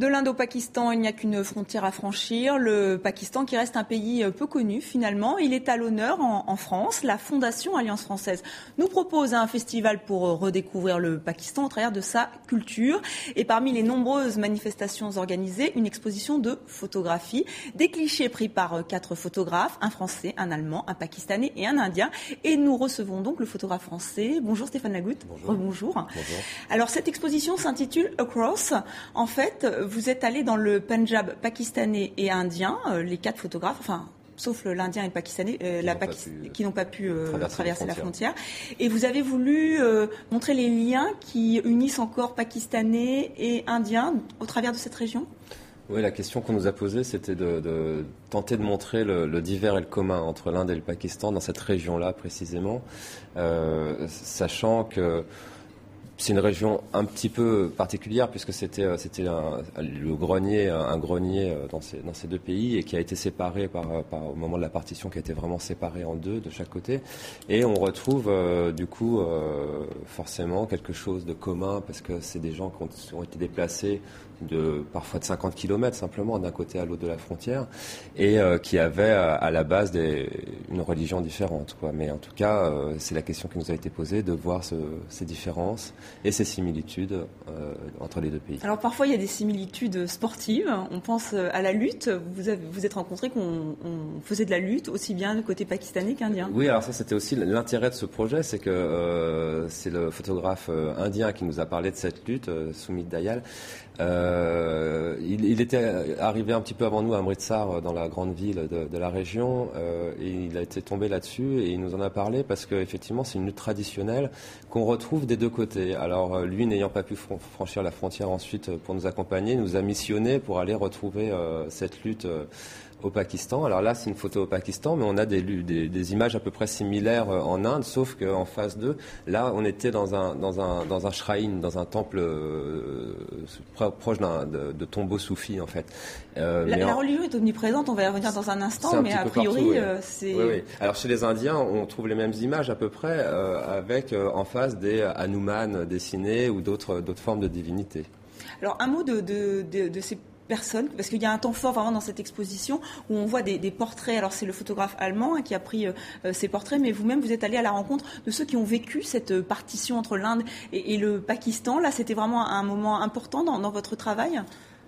De l'Inde au Pakistan, il n'y a qu'une frontière à franchir. Le Pakistan qui reste un pays peu connu finalement. Il est à l'honneur en France. La Fondation Alliance Française nous propose un festival pour redécouvrir le Pakistan au travers de sa culture. Et parmi les nombreuses manifestations organisées, une exposition de photographies. Des clichés pris par 4 photographes, un Français, un Allemand, un Pakistanais et un Indien. Et nous recevons donc le photographe français. Bonjour Stéphane Lagoutte. Bonjour. Bonjour. Bonjour. Alors cette exposition s'intitule Across. En fait, vous êtes allé dans le Pendjab pakistanais et indien, les 4 photographes, enfin sauf l'Indien et le Pakistanais, qui n'ont pas pu traverser la frontière. Et vous avez voulu montrer les liens qui unissent encore Pakistanais et Indiens au travers de cette région ? Oui, la question qu'on nous a posée, c'était de tenter de montrer le divers et le commun entre l'Inde et le Pakistan dans cette région-là précisément, sachant que c'est une région un petit peu particulière puisque c'était le grenier, un grenier dans ces 2 pays et qui a été séparé au moment de la partition, qui a été vraiment séparé en 2 de chaque côté. Et on retrouve du coup forcément quelque chose de commun parce que c'est des gens qui ont été déplacés parfois de 50 km simplement d'un côté à l'autre de la frontière et qui avaient à la base une religion différente, quoi. Mais en tout cas, c'est la question qui nous a été posée, de voir ces différences et ces similitudes entre les 2 pays. Alors parfois il y a des similitudes sportives, on pense à la lutte, vous êtes rencontrés qu'on faisait de la lutte aussi bien du côté pakistanais qu'indien. Oui, alors ça c'était aussi l'intérêt de ce projet, c'est que c'est le photographe indien qui nous a parlé de cette lutte, Sumit Dayal. Il était arrivé un petit peu avant nous à Amritsar, dans la grande ville de la région, et il a été tombé là-dessus et il nous en a parlé parce qu'effectivement c'est une lutte traditionnelle qu'on retrouve des 2 côtés. Alors lui, n'ayant pas pu franchir la frontière ensuite pour nous accompagner, nous a missionné pour aller retrouver cette lutte au Pakistan. Alors là, c'est une photo au Pakistan, mais on a des images à peu près similaires en Inde, sauf qu'en phase 2, là, on était dans un shrine, dans un temple proche de tombeaux soufis, en fait. La religion est omniprésente, on va y revenir dans un instant, mais a priori, partout, oui. c'est... Oui. Alors chez les Indiens, on trouve les mêmes images à peu près, avec en face des Hanuman dessinés ou d'autres formes de divinités. Alors un mot de ces personnes, parce qu'il y a un temps fort vraiment dans cette exposition où on voit des portraits. Alors c'est le photographe allemand qui a pris ces portraits, mais vous-même vous êtes allé à la rencontre de ceux qui ont vécu cette partition entre l'Inde et le Pakistan. Là, c'était vraiment un moment important dans votre travail.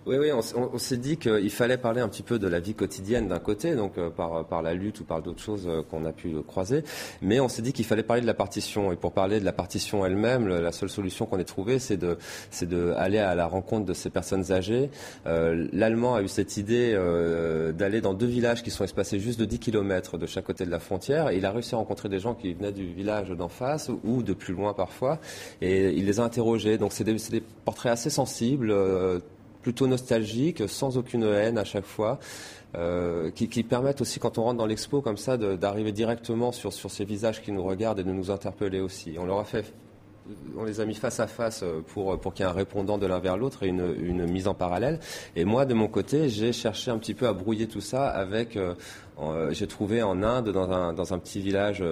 Oui, on s'est dit qu'il fallait parler un petit peu de la vie quotidienne d'un côté, donc par la lutte ou par d'autres choses qu'on a pu croiser, mais on s'est dit qu'il fallait parler de la partition. Et pour parler de la partition elle-même, la seule solution qu'on ait trouvée, c'est de aller à la rencontre de ces personnes âgées. L'Allemand a eu cette idée d'aller dans 2 villages qui sont espacés juste de 10 km de chaque côté de la frontière, et il a réussi à rencontrer des gens qui venaient du village d'en face ou de plus loin parfois, et il les a interrogés. Donc c'est des portraits assez sensibles, plutôt nostalgique, sans aucune haine à chaque fois, qui permettent aussi, quand on rentre dans l'expo comme ça, d'arriver directement sur ces visages qui nous regardent et de nous interpeller aussi. On les a mis face à face pour qu'il y ait un répondant de l'un vers l'autre et une mise en parallèle. Et moi, de mon côté, j'ai cherché un petit peu à brouiller tout ça avec... j'ai trouvé en Inde, dans un petit village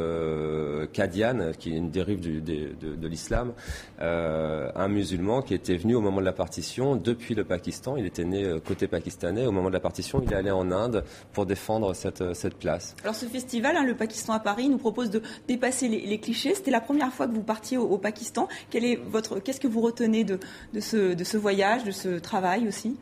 Qadian, qui est une dérive de l'islam, un musulman qui était venu au moment de la partition depuis le Pakistan. Il était né côté pakistanais. Au moment de la partition, il est allé en Inde pour défendre cette place. Alors ce festival, le Pakistan à Paris, nous propose de dépasser les clichés. C'était la première fois que vous partiez au Pakistan. Qu'est-ce que vous retenez de ce voyage, de ce travail aussi ?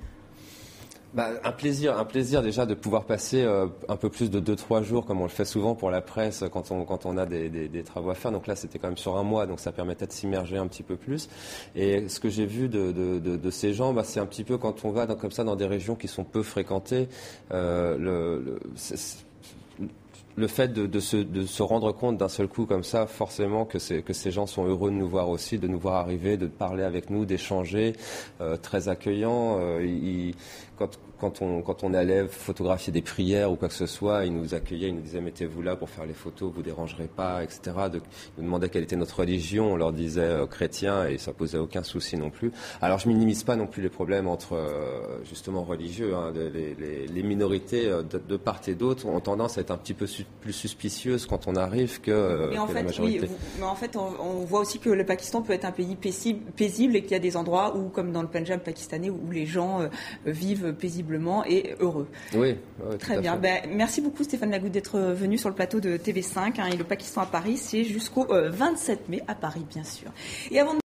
Un plaisir déjà de pouvoir passer un peu plus de 2-3 jours, comme on le fait souvent pour la presse quand on a des travaux à faire. Donc là, c'était quand même sur un mois, donc ça permettait de s'immerger un petit peu plus. Et ce que j'ai vu de ces gens, c'est un petit peu quand on va comme ça dans des régions qui sont peu fréquentées, le fait de se rendre compte d'un seul coup comme ça, forcément que ces gens sont heureux de nous voir aussi, de nous voir arriver, de parler avec nous, d'échanger, très accueillants. Quand on allait photographier des prières ou quoi que ce soit, ils nous accueillaient, ils nous disaient mettez-vous là pour faire les photos, vous dérangerez pas, etc. Ils nous demandaient quelle était notre religion, on leur disait chrétien et ça posait aucun souci non plus. Alors je minimise pas non plus les problèmes entre justement religieux. Les minorités de part et d'autre ont tendance à être un petit peu plus suspicieuse quand on arrive que la majorité. Oui, mais en fait, on voit aussi que le Pakistan peut être un pays paisible et qu'il y a des endroits où, comme dans le Pendjab pakistanais, où les gens vivent paisiblement et heureux. Oui, très bien. Merci beaucoup Stéphane Lagoutte d'être venu sur le plateau de TV5. Et le Pakistan à Paris, c'est jusqu'au 27 mai à Paris, bien sûr. Et avant